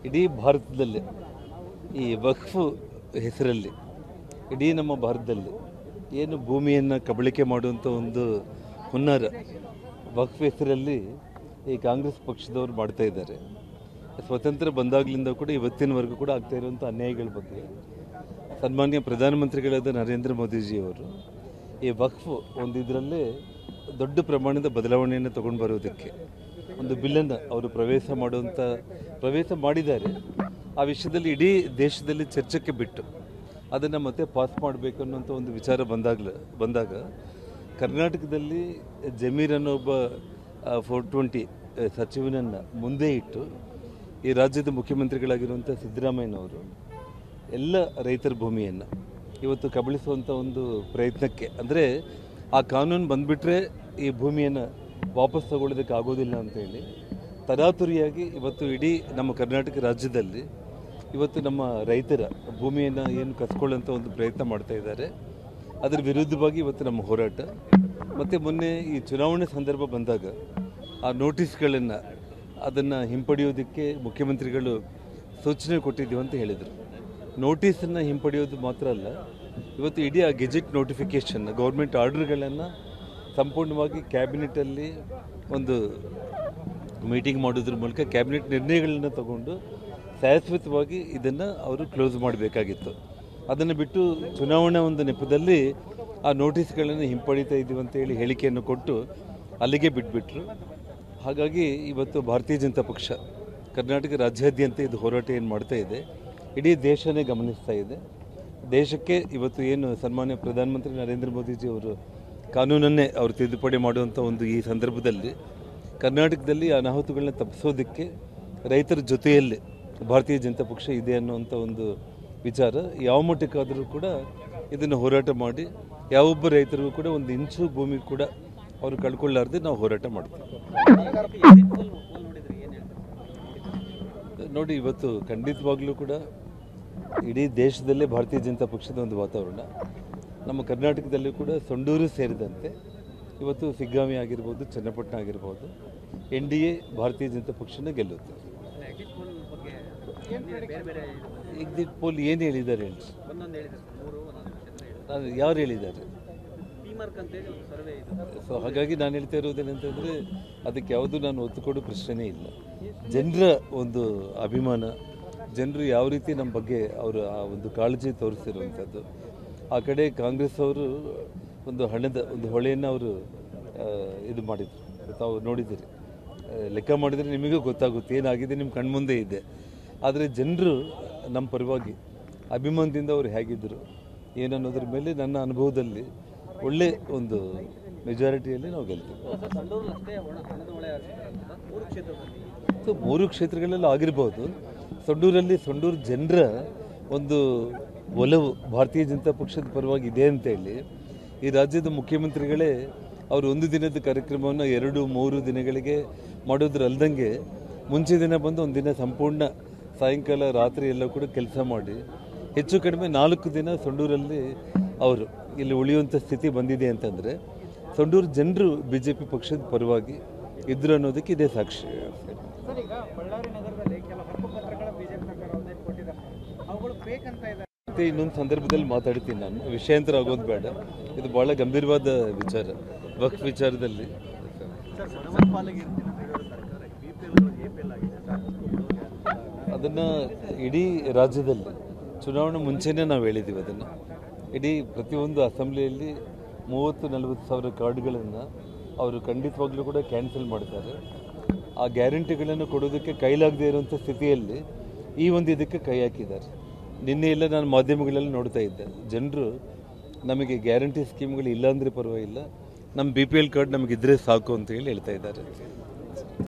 ಇಡೀ ಭಾರತದಲ್ಲಿ ಈ ವಕ್ಫ್ ಹೆಸರಲ್ಲಿ ಇಡೀ ನಮ್ಮ ಭಾರತದಲ್ಲಿ ಏನು ಭೂಮಿಯನ್ನು ಕಬಳಿಕೆ ಮಾಡುವಂಥ ಒಂದು ಹುನ್ನಾರ ವಕ್ಫ್ ಹೆಸರಲ್ಲಿ ಈ ಕಾಂಗ್ರೆಸ್ ಪಕ್ಷದವರು ಮಾಡ್ತಾ ಇದ್ದಾರೆ. ಸ್ವತಂತ್ರ ಬಂದಾಗಲಿಂದ ಕೂಡ ಇವತ್ತಿನವರೆಗೂ ಕೂಡ ಆಗ್ತಾ ಇರುವಂಥ ಅನ್ಯಾಯಗಳ ಬಗ್ಗೆ ಸನ್ಮಾನ್ಯ ಪ್ರಧಾನಮಂತ್ರಿಗಳಾದ ನರೇಂದ್ರ ಮೋದಿಜಿಯವರು ಈ ವಕ್ಫ್ ಒಂದು ಇದರಲ್ಲೇ ದೊಡ್ಡ ಪ್ರಮಾಣದ ಬದಲಾವಣೆಯನ್ನು ತೊಗೊಂಡು ಬರೋದಕ್ಕೆ ಒಂದು ಬಿಲ್ಲನ್ನು ಅವರು ಪ್ರವೇಶ ಮಾಡಿದ್ದಾರೆ. ಆ ವಿಷಯದಲ್ಲಿ ಇಡೀ ದೇಶದಲ್ಲಿ ಚರ್ಚೆಗೆ ಬಿಟ್ಟು ಅದನ್ನು ಮತ್ತೆ ಪಾಸ್ ಮಾಡಬೇಕು ಅನ್ನೋಂಥ ಒಂದು ವಿಚಾರ ಬಂದಾಗ ಕರ್ನಾಟಕದಲ್ಲಿ ಜಮೀರ್ ಅನ್ನೋ ಒಬ್ಬ 420 ಸಚಿವನನ್ನು ಮುಂದೆ ಇಟ್ಟು ಈ ರಾಜ್ಯದ ಮುಖ್ಯಮಂತ್ರಿಗಳಾಗಿರುವಂಥ ಸಿದ್ದರಾಮಯ್ಯನವರು ಎಲ್ಲ ರೈತರ ಭೂಮಿಯನ್ನು ಇವತ್ತು ಕಬಳಿಸುವಂಥ ಒಂದು ಪ್ರಯತ್ನಕ್ಕೆ, ಅಂದರೆ ಆ ಕಾನೂನು ಬಂದುಬಿಟ್ರೆ ಈ ಭೂಮಿಯನ್ನು ವಾಪಸ್ ತಗೊಳ್ಳೋದಕ್ಕೆ ಆಗೋದಿಲ್ಲ ಅಂತೇಳಿ ತರಾತುರಿಯಾಗಿ ಇವತ್ತು ಇಡೀ ನಮ್ಮ ಕರ್ನಾಟಕ ರಾಜ್ಯದಲ್ಲಿ ಇವತ್ತು ನಮ್ಮ ರೈತರ ಭೂಮಿಯನ್ನು ಏನು ಕಸ್ಕೊಳ್ಳೋಂಥ ಒಂದು ಪ್ರಯತ್ನ ಮಾಡ್ತಾ ಇದ್ದಾರೆ. ಅದರ ವಿರುದ್ಧವಾಗಿ ಇವತ್ತು ನಮ್ಮ ಹೋರಾಟ. ಮತ್ತು ಮೊನ್ನೆ ಈ ಚುನಾವಣೆ ಸಂದರ್ಭ ಬಂದಾಗ ಆ ನೋಟಿಸ್ಗಳನ್ನು ಅದನ್ನು ಹಿಂಪಡೆಯೋದಕ್ಕೆ ಮುಖ್ಯಮಂತ್ರಿಗಳು ಸೂಚನೆ ಕೊಟ್ಟಿದ್ದೀವಿ ಅಂತ ಹೇಳಿದರು. ನೋಟಿಸನ್ನು ಹಿಂಪಡೆಯೋದು ಮಾತ್ರ ಅಲ್ಲ, ಇವತ್ತು ಇಡೀ ಆ ಗೆಜೆಟ್ ನೋಟಿಫಿಕೇಷನ್ ಗೌರ್ಮೆಂಟ್ ಆರ್ಡರ್ಗಳನ್ನು ಸಂಪೂರ್ಣವಾಗಿ ಕ್ಯಾಬಿನೆಟಲ್ಲಿ ಒಂದು ಮೀಟಿಂಗ್ ಮಾಡೋದ್ರ ಮೂಲಕ ಕ್ಯಾಬಿನೆಟ್ ನಿರ್ಣಯಗಳನ್ನು ತಗೊಂಡು ಶಾಶ್ವತವಾಗಿ ಇದನ್ನು ಅವರು ಕ್ಲೋಸ್ ಮಾಡಬೇಕಾಗಿತ್ತು. ಅದನ್ನು ಬಿಟ್ಟು ಚುನಾವಣಾ ಒಂದು ನೆಪದಲ್ಲಿ ಆ ನೋಟಿಸ್ಗಳನ್ನು ಹಿಂಪಡಿತಾ ಇದ್ದೀವಿ ಅಂತೇಳಿ ಹೇಳಿಕೆಯನ್ನು ಕೊಟ್ಟು ಅಲ್ಲಿಗೆ ಬಿಟ್ಬಿಟ್ರು. ಹಾಗಾಗಿ ಇವತ್ತು ಭಾರತೀಯ ಜನತಾ ಪಕ್ಷ ಕರ್ನಾಟಕ ರಾಜ್ಯಾದ್ಯಂತ ಇದು ಹೋರಾಟ ಏನು ಮಾಡ್ತಾ ಇದೆ, ಇಡೀ ದೇಶನೇ ಗಮನಿಸ್ತಾ ಇದೆ. ದೇಶಕ್ಕೆ ಇವತ್ತು ಏನು ಸನ್ಮಾನ್ಯ ಪ್ರಧಾನಮಂತ್ರಿ ನರೇಂದ್ರ ಮೋದಿಜಿ ಅವರು ಕಾನೂನನ್ನೇ ಅವರು ತಿದ್ದುಪಡಿ ಮಾಡುವಂಥ ಒಂದು ಈ ಸಂದರ್ಭದಲ್ಲಿ ಕರ್ನಾಟಕದಲ್ಲಿ ಅನಾಹುತಗಳನ್ನ ತಪ್ಪಿಸೋದಕ್ಕೆ ರೈತರ ಜೊತೆಯಲ್ಲಿ ಭಾರತೀಯ ಜನತಾ ಪಕ್ಷ ಇದೆ ಅನ್ನುವಂಥ ಒಂದು ವಿಚಾರ ಯಾವ ಮಟ್ಟಕ್ಕಾದರೂ ಕೂಡ ಇದನ್ನು ಹೋರಾಟ ಮಾಡಿ ಯಾವೊಬ್ಬ ರೈತರಿಗೂ ಕೂಡ ಒಂದು ಇಂಚು ಭೂಮಿ ಕೂಡ ಅವರು ಕಳ್ಕೊಳ್ಳಾರ್ದೆ ನಾವು ಹೋರಾಟ ಮಾಡ್ತೀವಿ. ನೋಡಿ, ಇವತ್ತು ಖಂಡಿತವಾಗ್ಲೂ ಕೂಡ ಇಡೀ ದೇಶದಲ್ಲೇ ಭಾರತೀಯ ಜನತಾ ಪಕ್ಷದ ಒಂದು ವಾತಾವರಣ, ನಮ್ಮ ಕರ್ನಾಟಕದಲ್ಲಿ ಕೂಡ ಸೊಂಡೂರು ಸೇರಿದಂತೆ ಇವತ್ತು ಸಿಗ್ಗಾವಿ ಆಗಿರ್ಬೋದು, ಚನ್ನಪಟ್ಟಣ ಆಗಿರ್ಬೋದು, NDA ಭಾರತೀಯ ಜನತಾ ಪಕ್ಷನ ಗೆಲ್ಲುತ್ತೆ. ಎಕ್ಸಿಟ್ ಪೋಲ್ ಏನು ಹೇಳಿದ್ದಾರೆ ಹೇಳಿ, ಯಾರು ಹೇಳಿದ್ದಾರೆ? ಸೊ ಹಾಗಾಗಿ ನಾನು ಹೇಳ್ತಾ ಇರೋದೇನಂತಂದರೆ ಅದಕ್ಕೆ ಯಾವುದು ನಾನು ಒತ್ತು ಕೊಡೋ ಪ್ರಶ್ನೆನೇ ಇಲ್ಲ. ಜನರ ಒಂದು ಅಭಿಮಾನ, ಜನರು ಯಾವ ರೀತಿ ನಮ್ಮ ಬಗ್ಗೆ ಅವರು ಆ ಒಂದು ಕಾಳಜಿ ತೋರಿಸಿರುವಂಥದ್ದು. ಆ ಕಡೆ ಕಾಂಗ್ರೆಸ್ ಅವರು ಒಂದು ಹಣದ ಒಂದು ಹೊಳೆಯನ್ನು ಅವರು ಇದು ಮಾಡಿದರು, ತಾವು ನೋಡಿದ್ದೀರಿ. ಲೆಕ್ಕ ಮಾಡಿದರೆ ನಿಮಗೂ ಗೊತ್ತಾಗುತ್ತೆ ಏನಾಗಿದೆ, ನಿಮ್ಮ ಕಣ್ಮುಂದೆ ಇದೆ. ಆದರೆ ಜನರು ನಮ್ಮ ಪರವಾಗಿ ಅಭಿಮಾನದಿಂದ ಅವರು ಹೇಗಿದ್ದರು ಏನನ್ನೋದ್ರ ಮೇಲೆ ನನ್ನ ಅನುಭವದಲ್ಲಿ ಒಳ್ಳೆ ಒಂದು ಮೆಜಾರಿಟಿಯಲ್ಲಿ ನಾವು ಗೆಲ್ತೀವಿ. ಮೂರು ಕ್ಷೇತ್ರಗಳೆಲ್ಲ ಆಗಿರ್ಬೋದು. ಸೊಂಡೂರು ಜನರ ಒಂದು ಒಲವು ಭಾರತೀಯ ಜನತಾ ಪಕ್ಷದ ಪರವಾಗಿ ಇದೆ ಅಂತೇಳಿ ಈ ರಾಜ್ಯದ ಮುಖ್ಯಮಂತ್ರಿಗಳೇ ಅವರು ಒಂದು ದಿನದ ಕಾರ್ಯಕ್ರಮವನ್ನು 2-3 ದಿನಗಳಿಗೆ ಮಾಡೋದ್ರಲ್ದಂಗೆ ಮುಂಚೆ ದಿನ ಬಂದು ಒಂದು ದಿನ ಸಂಪೂರ್ಣ ಸಾಯಂಕಾಲ ರಾತ್ರಿ ಎಲ್ಲ ಕೂಡ ಕೆಲಸ ಮಾಡಿ ಹೆಚ್ಚು ಕಡಿಮೆ 4 ದಿನ ಸೊಂಡೂರಲ್ಲಿ ಅವರು ಇಲ್ಲಿ ಉಳಿಯುವಂಥ ಸ್ಥಿತಿ ಬಂದಿದೆ ಅಂತಂದರೆ ಸೊಂಡೂರು ಜನರು BJP ಪಕ್ಷದ ಪರವಾಗಿ ಇದ್ರು ಅನ್ನೋದಕ್ಕೆ ಇದೇ ಸಾಕ್ಷಿ. ಮತ್ತೆ ಇನ್ನೊಂದು ಸಂದರ್ಭದಲ್ಲಿ ಮಾತಾಡ್ತೀನಿ, ನಾನು ವಿಷಯಾಂತರ ಆಗೋದು ಬೇಡ. ಇದು ಭಾಳ ಗಂಭೀರವಾದ ವಿಚಾರ. ವಕ್ಫ್ ವಿಚಾರದಲ್ಲಿ ಅದನ್ನು ಇಡೀ ರಾಜ್ಯದಲ್ಲಿ ಚುನಾವಣೆ ಮುಂಚೆನೇ ನಾವು ಹೇಳಿದ್ದೀವಿ. ಅದನ್ನು ಇಡೀ ಪ್ರತಿಯೊಂದು ಅಸೆಂಬ್ಲಿಯಲ್ಲಿ 30-40 ಸಾವಿರ ಕಾರ್ಡ್ಗಳನ್ನು ಅವರು ಖಂಡಿತವಾಗ್ಲೂ ಕೂಡ ಕ್ಯಾನ್ಸಲ್ ಮಾಡ್ತಾರೆ. ಆ ಗ್ಯಾರಂಟಿಗಳನ್ನು ಕೊಡೋದಕ್ಕೆ ಕೈಲಾಗದೇ ಇರುವಂಥ ಸ್ಥಿತಿಯಲ್ಲಿ ಈ ಒಂದು ಇದಕ್ಕೆ ಕೈ ಹಾಕಿದ್ದಾರೆ. ನಿನ್ನೆ ಎಲ್ಲ ನಾನು ಮಾಧ್ಯಮಗಳಲ್ಲಿ ನೋಡ್ತಾ ಇದ್ದೆ, ಜನರು ನಮಗೆ ಗ್ಯಾರಂಟಿ ಸ್ಕೀಮ್ಗಳು ಇಲ್ಲ ಅಂದರೆ ಪರವಾಗಿಲ್ಲ, ನಮ್ಮ BPL ಕಾರ್ಡ್ ನಮಗಿದ್ರೆ ಸಾಕು ಅಂತ ಹೇಳ್ತಾ ಇದ್ದಾರೆ.